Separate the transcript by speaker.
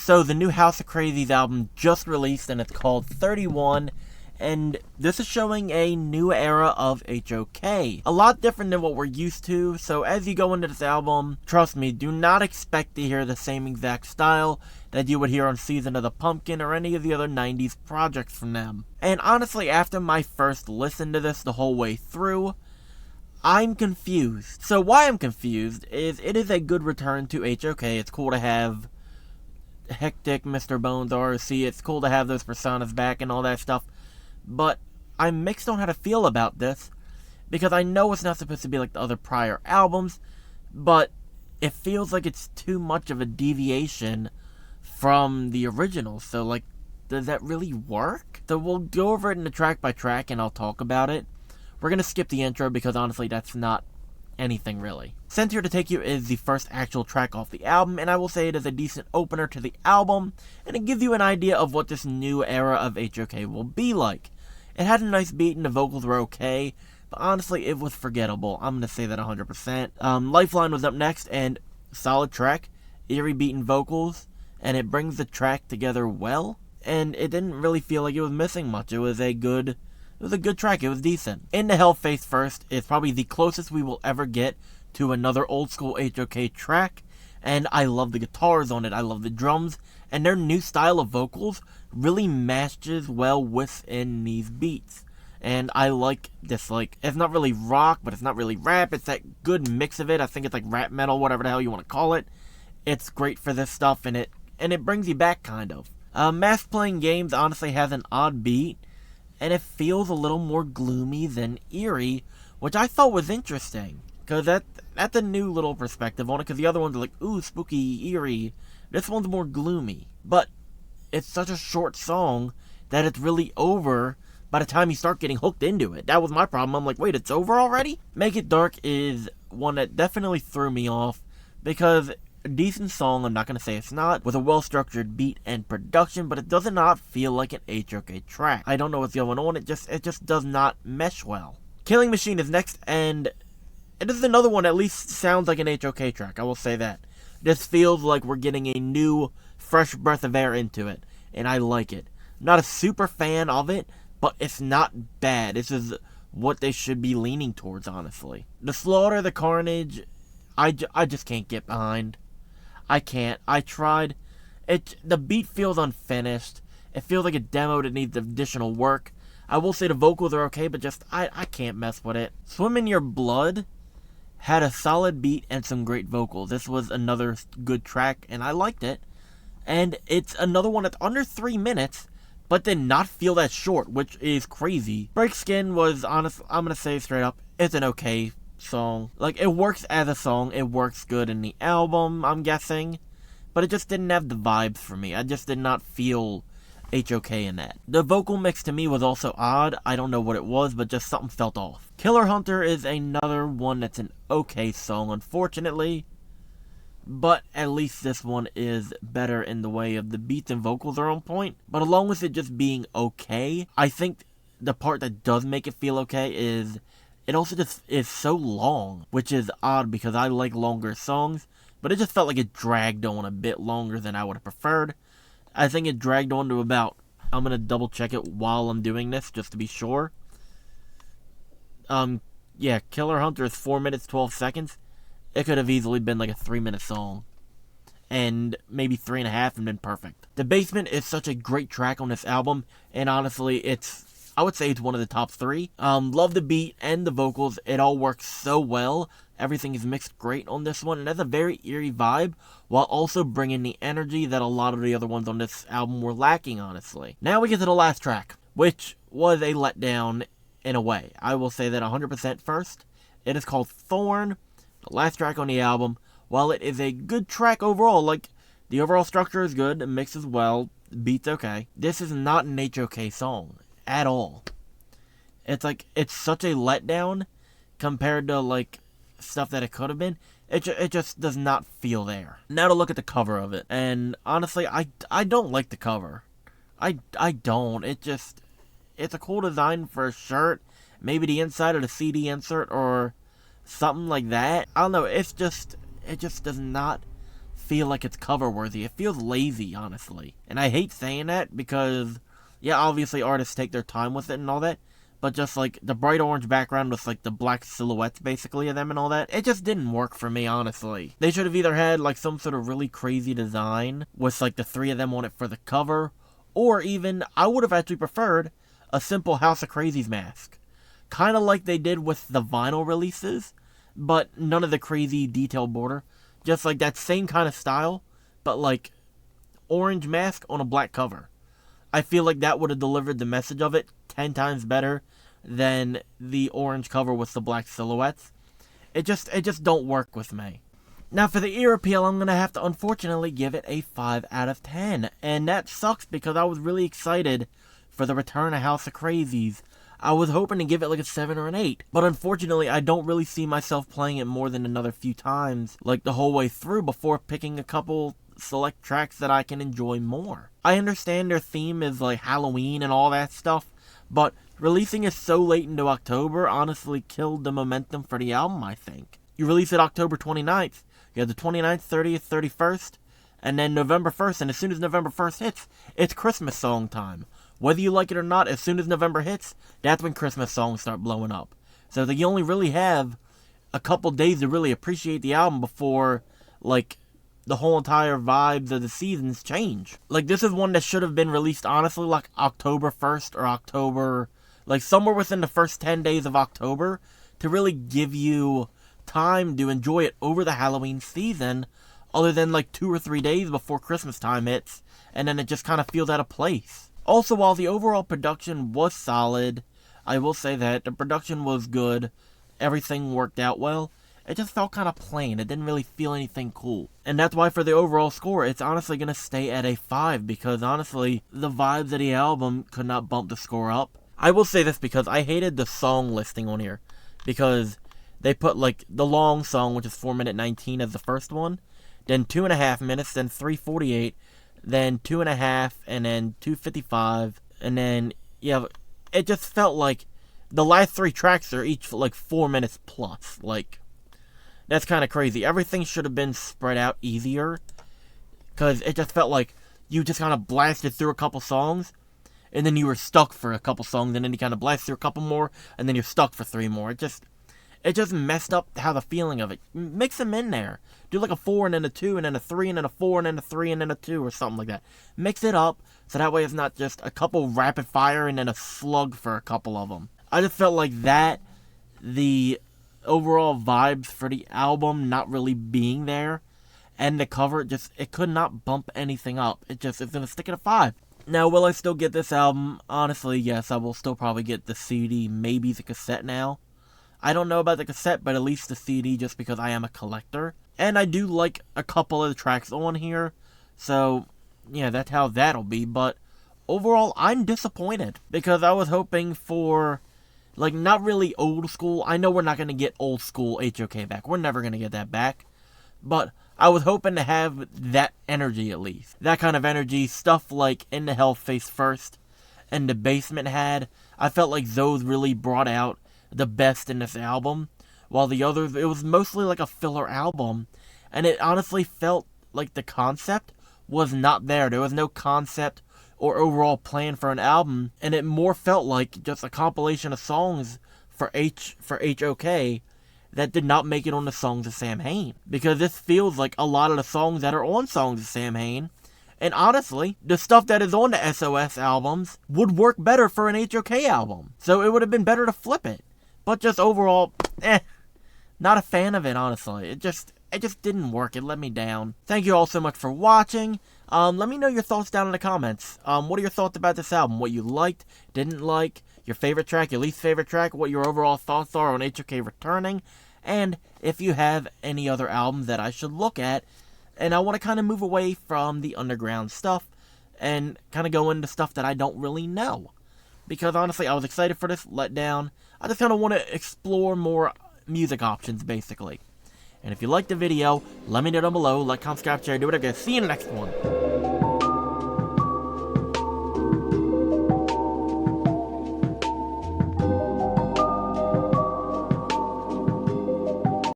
Speaker 1: So the new House of Krazees album just released, and it's called 31, and this is showing a new era of HOK. A lot different than what we're used to, so as you go into this album, trust me, do not expect to hear the same exact style that you would hear on Season of the Pumpkin or any of the other 90s projects from them. And honestly, after my first listen to this the whole way through, I'm confused. So why I'm confused is it is a good return to HOK. It's cool to have Hectic, Mr. Bones, ROC. It's cool to have those personas back and all that stuff. But I'm mixed on how to feel about this, because I know it's not supposed to be like the other prior albums, but it feels like it's too much of a deviation from the original. So like, does that really work? So we'll go over it in the track by track and I'll talk about it. We're going to skip the intro because honestly that's not anything really. Sent Here to Take You is the first actual track off the album, and I will say it is a decent opener to the album, and it gives you an idea of what this new era of HOK will be like. It had a nice beat and the vocals were okay, but honestly it was forgettable. I'm going to say that 100%. Lifeline was up next, and solid track, eerie beat and vocals, and it brings the track together well, and it didn't really feel like it was missing much. It was a good track. It was decent. In the Hell Face First is probably the closest we will ever get to another old school HOK track, and I love the guitars on it. I love the drums, and their new style of vocals really matches well within these beats. And I like this, like, it's not really rock, but it's not really rap. It's that good mix of it. I think it's like rap metal, whatever the hell you want to call it. It's great for this stuff, and it brings you back, kind of. Mask Playing Games honestly has an odd beat, and it feels a little more gloomy than eerie, which I thought was interesting, because that's a new little perspective on it, because the other ones are like, ooh, spooky, eerie. This one's more gloomy, but it's such a short song that it's really over by the time you start getting hooked into it. That was my problem. I'm like, wait, it's over already? Make It Dark is one that definitely threw me off, because a decent song, I'm not going to say it's not, with a well-structured beat and production, but it does not feel like an HOK track. I don't know what's going on, it just does not mesh well. Killing Machine is next, and it is another one that at least sounds like an HOK track, I will say that. This feels like we're getting a new, fresh breath of air into it, and I like it. I'm not a super fan of it, but it's not bad. This is what they should be leaning towards, honestly. The Slaughter, the Carnage, I just can't get behind. I can't. I tried. The beat feels unfinished. It feels like a demo that needs additional work. I will say the vocals are okay, but just, I can't mess with it. Swim in Your Blood had a solid beat and some great vocals. This was another good track, and I liked it. And it's another one that's under 3 minutes, but did not feel that short, which is crazy. Break Skin was, honest, I'm going to say straight up, it's an okay song. Like, it works as a song, it works good in the album, I'm guessing, but it just didn't have the vibes for me. I just did not feel HOK in that. The vocal mix to me was also odd. I don't know what it was, but just something felt off. Killer Hunter is another one that's an okay song, unfortunately, but at least this one is better in the way of the beats and vocals are on point. But along with it just being okay, I think the part that does make it feel okay is it also just is so long, which is odd because I like longer songs, but it just felt like it dragged on a bit longer than I would have preferred. I think it dragged on to about, I'm going to double check it while I'm doing this just to be sure. Yeah, Killer Hunter is 4 minutes, 12 seconds. It could have easily been like a 3-minute song, and maybe 3.5 and been perfect. The Basement is such a great track on this album, and honestly, I would say it's one of the top 3. Love the beat and the vocals. It all works so well. Everything is mixed great on this one, and has a very eerie vibe, while also bringing the energy that a lot of the other ones on this album were lacking, honestly. Now we get to the last track, which was a letdown in a way. I will say that 100% first. It is called Thorn, the last track on the album. While it is a good track overall, like, the overall structure is good, it mixes well, the beat's okay, this is not an HOK song at all. It's like, it's such a letdown compared to, like, stuff that it could have been. It just does not feel there. Now to look at the cover of it, and honestly, I don't like the cover. I don't. It's a cool design for a shirt, maybe the inside of the CD insert or something like that. I don't know, it just does not feel like it's cover worthy. It feels lazy, honestly. And I hate saying that because, yeah, obviously artists take their time with it and all that, but just like the bright orange background with like the black silhouettes basically of them and all that, it just didn't work for me, honestly. They should have either had like some sort of really crazy design with like the three of them on it for the cover, or even, I would have actually preferred a simple House of Krazees mask. Kind of like they did with the vinyl releases, but none of the crazy detail border. Just like that same kind of style, but like orange mask on a black cover. I feel like that would have delivered the message of it 10 times better than the orange cover with the black silhouettes. It just don't work with me. Now for the ear appeal, I'm going to have to unfortunately give it a 5 out of 10. And that sucks because I was really excited for the return of House of Krazees. I was hoping to give it like a 7 or an 8. But unfortunately, I don't really see myself playing it more than another few times, like the whole way through, before picking a couple select tracks that I can enjoy more. I understand their theme is like Halloween and all that stuff, but releasing it so late into October honestly killed the momentum for the album, I think. You release it October 29th, you have the 29th, 30th, 31st, and then November 1st, and as soon as November 1st hits, it's Christmas song time. Whether you like it or not, as soon as November hits, that's when Christmas songs start blowing up. So that you only really have a couple days to really appreciate the album before, like, the whole entire vibes of the seasons change. Like, this is one that should have been released, honestly, like, October 1st or October, like, somewhere within the first 10 days of October to really give you time to enjoy it over the Halloween season, other than, like, 2 or 3 days before Christmas time hits, and then it just kind of feels out of place. Also, while the overall production was solid, I will say that the production was good, everything worked out well, it just felt kind of plain. It didn't really feel anything cool. And that's why for the overall score, it's honestly going to stay at a 5, because honestly, the vibes of the album could not bump the score up. I will say this because I hated the song listing on here, because they put like the long song, which is 4:19 as the first one, then 2.5 minutes, then 3:48, then 2.5, and then 2:55, and then, yeah, it just felt like the last 3 tracks are each like 4 minutes plus. Like, that's kind of crazy. Everything should have been spread out easier, because it just felt like you just kind of blasted through a couple songs, and then you were stuck for a couple songs, and then you kind of blast through a couple more, and then you're stuck for 3 more. It just messed up how the feeling of it. Mix them in there. Do like a 4 and then a 2 and then a 3 and then a 4 and then a 3 and then a 2 or something like that. Mix it up so that way it's not just a couple rapid fire and then a slug for a couple of them. I just felt like that, the overall vibes for the album not really being there, and the cover, it could not bump anything up. It's gonna stick at a 5. Now, will I still get this album? Honestly, yes, I will still probably get the CD, maybe the cassette now. I don't know about the cassette, but at least the CD, just because I am a collector. And I do like a couple of the tracks on here, so yeah, that's how that'll be. But overall, I'm disappointed, because I was hoping for, like, not really old school. I know we're not going to get old school HOK back. We're never going to get that back. But I was hoping to have that energy at least. That kind of energy, stuff like In the Hell Face First and The Basement had. I felt like those really brought out the best in this album, while the others, it was mostly like a filler album, and it honestly felt like the concept was not there. There was no concept or overall plan for an album, and it more felt like just a compilation of songs for HOK that did not make it on the songs of Sam Hain, because this feels like a lot of the songs that are on songs of Sam Hain. And honestly, the stuff that is on the SOS albums would work better for an HOK album. So it would have been better to flip it. But just overall, not a fan of it, honestly. It just didn't work. It let me down. Thank you all so much for watching. Let me know your thoughts down in the comments. What are your thoughts about this album? What you liked, didn't like, your favorite track, your least favorite track, what your overall thoughts are on HOK returning, and if you have any other albums that I should look at. And I want to kind of move away from the underground stuff and kind of go into stuff that I don't really know. Because honestly, I was excited for this, let down. I just kind of want to explore more music options, basically. And if you liked the video, let me know down below. Like, comment, subscribe, share, do whatever. See you in the next one.